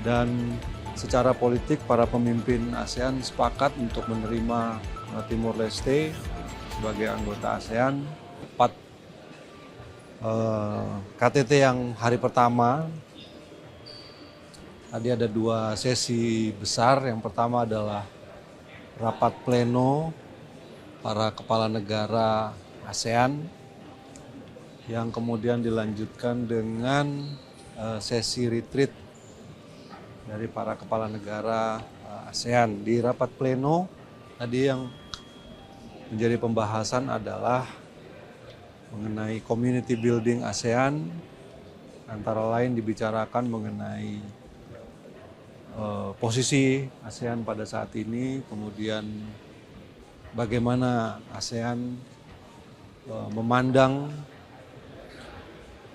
Dan secara politik para pemimpin ASEAN sepakat untuk menerima Timor Leste sebagai anggota ASEAN. Tepat KTT yang hari pertama, tadi ada 2 sesi besar. Yang pertama adalah rapat pleno para kepala negara ASEAN yang kemudian dilanjutkan dengan sesi retreat dari para kepala negara ASEAN. Di rapat pleno tadi yang menjadi pembahasan adalah mengenai community building ASEAN, antara lain dibicarakan mengenai posisi ASEAN pada saat ini, kemudian bagaimana ASEAN memandang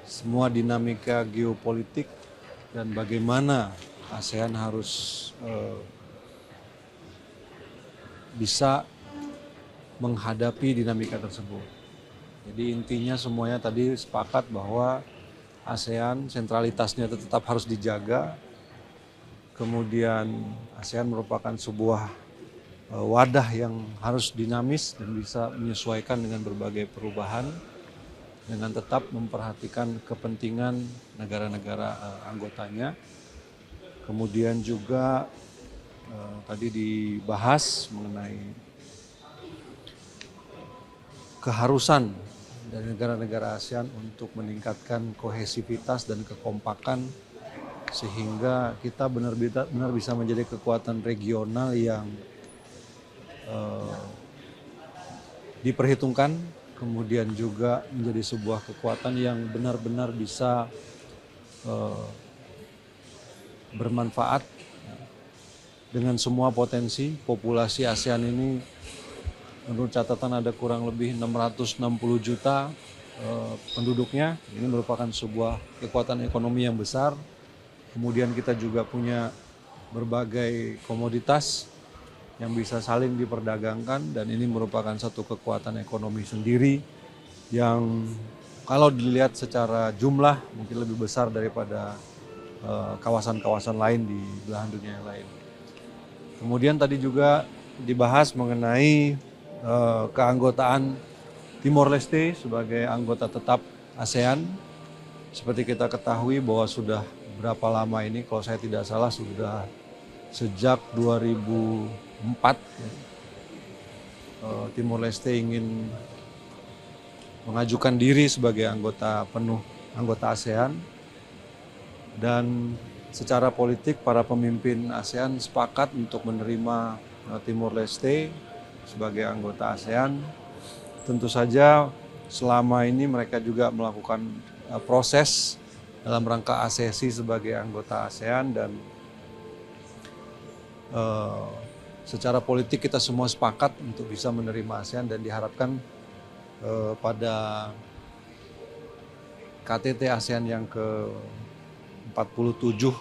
semua dinamika geopolitik dan bagaimana ASEAN harus bisa menghadapi dinamika tersebut. Jadi intinya semuanya tadi sepakat bahwa ASEAN sentralitasnya tetap harus dijaga. Kemudian ASEAN merupakan sebuah wadah yang harus dinamis dan bisa menyesuaikan dengan berbagai perubahan dengan tetap memperhatikan kepentingan negara-negara anggotanya. Kemudian juga tadi dibahas mengenai keharusan dari negara-negara ASEAN untuk meningkatkan kohesivitas dan kekompakan sehingga kita benar bisa menjadi kekuatan regional yang diperhitungkan, kemudian juga menjadi sebuah kekuatan yang benar-benar bisa bermanfaat dengan semua potensi. Populasi ASEAN ini menurut catatan ada kurang lebih 660 juta penduduknya. Ini merupakan sebuah kekuatan ekonomi yang besar. Kemudian kita juga punya berbagai komoditas yang bisa saling diperdagangkan dan ini merupakan satu kekuatan ekonomi sendiri yang kalau dilihat secara jumlah mungkin lebih besar daripada kawasan-kawasan lain di belahan dunia yang lain. Kemudian tadi juga dibahas mengenai keanggotaan Timor Leste sebagai anggota tetap ASEAN. Seperti kita ketahui bahwa sudah berapa lama ini, kalau saya tidak salah sudah sejak 2004 Timor Leste ingin mengajukan diri sebagai anggota ASEAN. Dan secara politik para pemimpin ASEAN sepakat untuk menerima Timor Leste sebagai anggota ASEAN. Tentu saja selama ini mereka juga melakukan proses dalam rangka aksesi sebagai anggota ASEAN dan secara politik kita semua sepakat untuk bisa menerima ASEAN dan diharapkan pada KTT ASEAN yang ke-47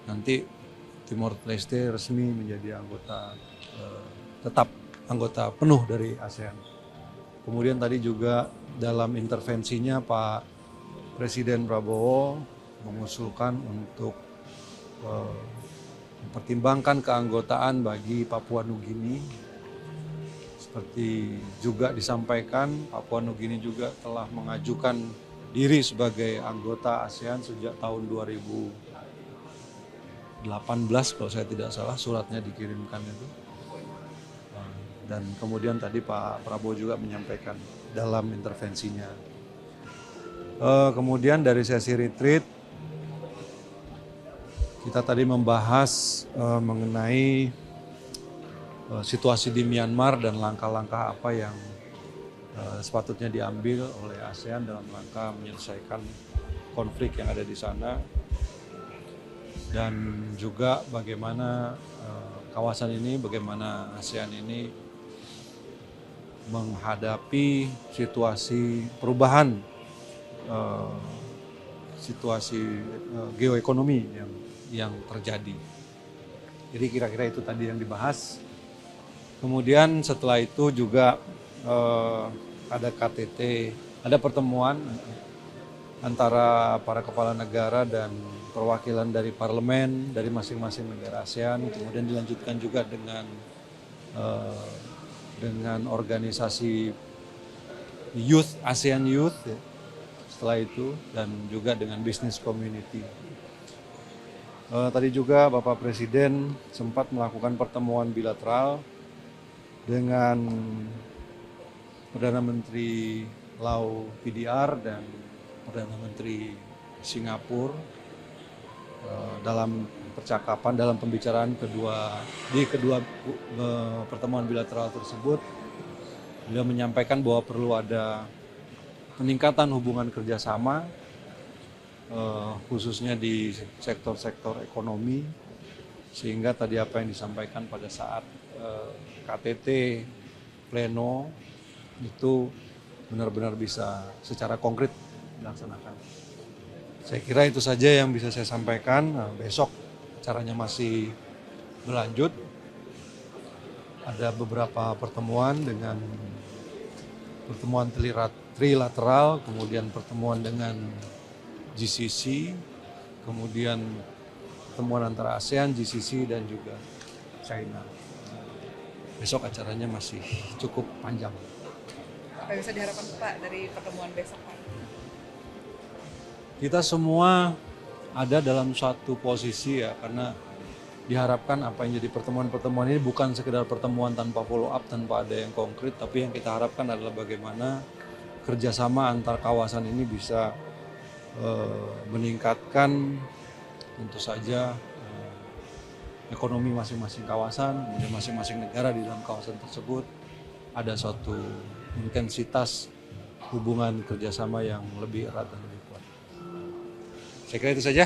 nanti Timor Leste resmi menjadi anggota tetap anggota penuh dari ASEAN. Kemudian tadi juga dalam intervensinya Pak Presiden Prabowo mengusulkan untuk mempertimbangkan keanggotaan bagi Papua Nugini. Seperti juga disampaikan, Papua Nugini juga telah mengajukan diri sebagai anggota ASEAN sejak tahun 2018 kalau saya tidak salah suratnya dikirimkan itu. Dan kemudian tadi Pak Prabowo juga menyampaikan dalam intervensinya. Kemudian dari sesi retreat, kita tadi membahas mengenai situasi di Myanmar dan langkah-langkah apa yang sepatutnya diambil oleh ASEAN dalam rangka menyelesaikan konflik yang ada di sana. Dan juga bagaimana kawasan ini, bagaimana ASEAN ini menghadapi situasi perubahan situasi geoekonomi yang terjadi. Jadi kira-kira itu tadi yang dibahas. Kemudian setelah itu juga ada KTT, ada pertemuan antara para kepala negara dan perwakilan dari parlemen, dari masing-masing negara ASEAN, kemudian dilanjutkan juga dengan organisasi Youth, ASEAN Youth, ya, setelah itu, dan juga dengan business community. Tadi juga Bapak Presiden sempat melakukan pertemuan bilateral dengan Perdana Menteri Lau PDR dan Perdana Menteri Singapura dalam percakapan, dalam pembicaraan di kedua pertemuan bilateral tersebut. Beliau menyampaikan bahwa perlu ada peningkatan hubungan kerjasama, khususnya di sektor-sektor ekonomi, sehingga tadi apa yang disampaikan pada saat KTT pleno itu benar-benar bisa secara konkret dilaksanakan. Saya kira itu saja yang bisa saya sampaikan. Nah, besok acaranya masih berlanjut. Ada beberapa pertemuan dengan pertemuan trilateral, kemudian pertemuan dengan GCC, kemudian pertemuan antara ASEAN, GCC, dan juga China. Besok acaranya masih cukup panjang. Apa yang bisa diharapkan Pak dari pertemuan besok Pak? Kita semua ada dalam suatu posisi ya, karena diharapkan apa yang jadi pertemuan-pertemuan ini bukan sekedar pertemuan tanpa follow up, tanpa ada yang konkret, tapi yang kita harapkan adalah bagaimana kerjasama antar kawasan ini bisa meningkatkan tentu saja ekonomi masing-masing kawasan, kemudian masing-masing negara di dalam kawasan tersebut ada suatu intensitas hubungan kerjasama yang lebih erat dan lebih kuat. Saya kira itu saja.